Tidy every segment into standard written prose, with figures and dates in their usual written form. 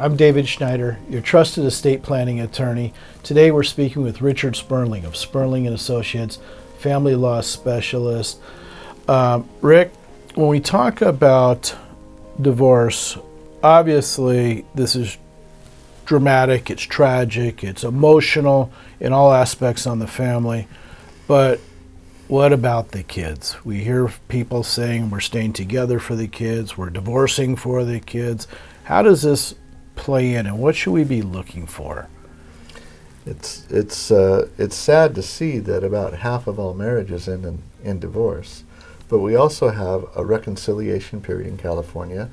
I'm David Schneider, your trusted estate planning attorney. Today we're speaking with Richard Sperling of Sperling Associates, family law specialist. Rick, when we talk about divorce, obviously this is dramatic, it's tragic, it's emotional in all aspects on the family, but what about the kids? We hear people saying we're staying together for the kids, we're divorcing for the kids. How does this play in, and what should we be looking for? It's sad to see that about half of all marriages end in divorce, but we also have a reconciliation period in California,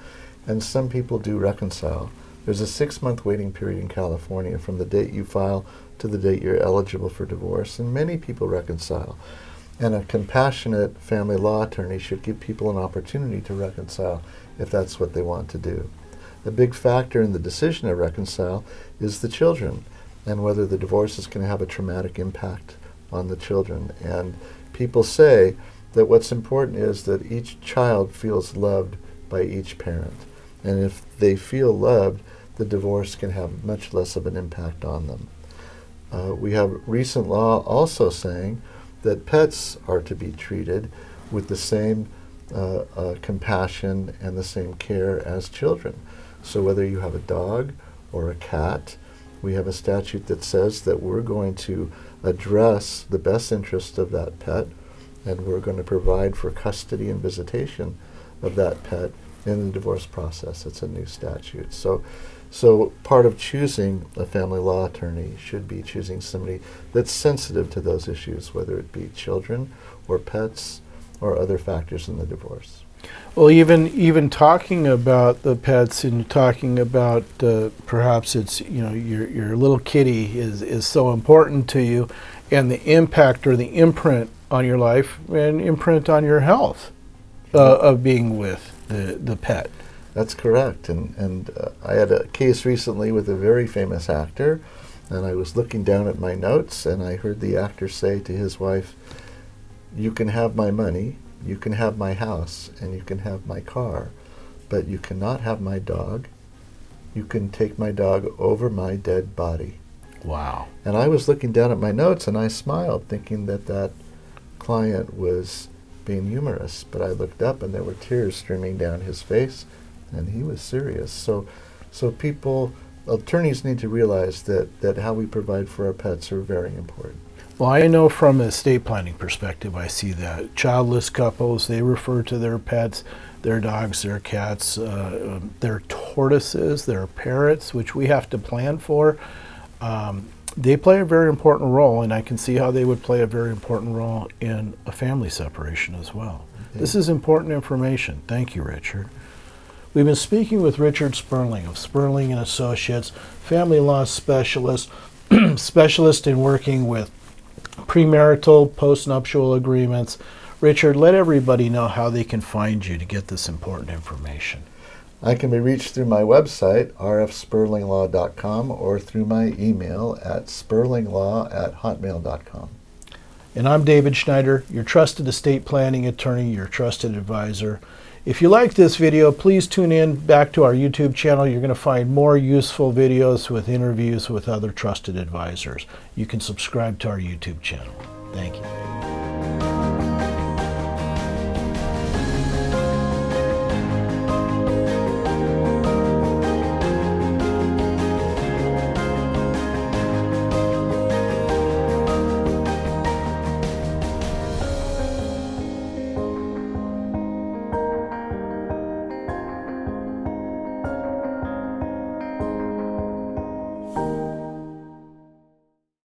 and some people do reconcile. There's a 6-month waiting period in California from the date you file to the date you're eligible for divorce, and many people reconcile. And a compassionate family law attorney should give people an opportunity to reconcile if that's what they want to do. A big factor in the decision to reconcile is the children and whether the divorce is going to have a traumatic impact on the children. And people say that what's important is that each child feels loved by each parent. And if they feel loved, the divorce can have much less of an impact on them. We have recent law also saying that pets are to be treated with the same compassion and the same care as children. So whether you have a dog or a cat, we have a statute that says that we're going to address the best interest of that pet, and we're going to provide for custody and visitation of that pet in the divorce process. It's a new statute. So part of choosing a family law attorney should be choosing somebody that's sensitive to those issues, whether it be children or pets or other factors in the divorce. Well, even talking about the pets and talking about perhaps it's, your little kitty is so important to you, and the impact or the imprint on your life and imprint on your health of being with the pet. That's correct. And I had a case recently with a very famous actor, and I was looking down at my notes, and I heard the actor say to his wife, "You can have my money, you can have my house, and you can have my car, but you cannot have my dog. You can take my dog over my dead body." Wow. And I was looking down at my notes, and I smiled, thinking that client was being humorous, but I looked up, and there were tears streaming down his face, and he was serious. So people, attorneys need to realize that how we provide for our pets are very important. Well, I know from an estate planning perspective, I see that childless couples, they refer to their pets, their dogs, their cats, their tortoises, their parrots, which we have to plan for. They play a very important role, and I can see how they would play a very important role in a family separation as well. Okay. This is important information. Thank you, Richard. We've been speaking with Richard Sperling of Sperling Associates, family law specialist, specialist in working with premarital, postnuptial agreements. Richard, let everybody know how they can find you to get this important information. I can be reached through my website, rfsperlinglaw.com, or through my email at sperlinglaw@hotmail.com. And I'm David Schneider, your trusted estate planning attorney, your trusted advisor. If you like this video, please tune in back to our YouTube channel. You're going to find more useful videos with interviews with other trusted advisors. You can subscribe to our YouTube channel. Thank you.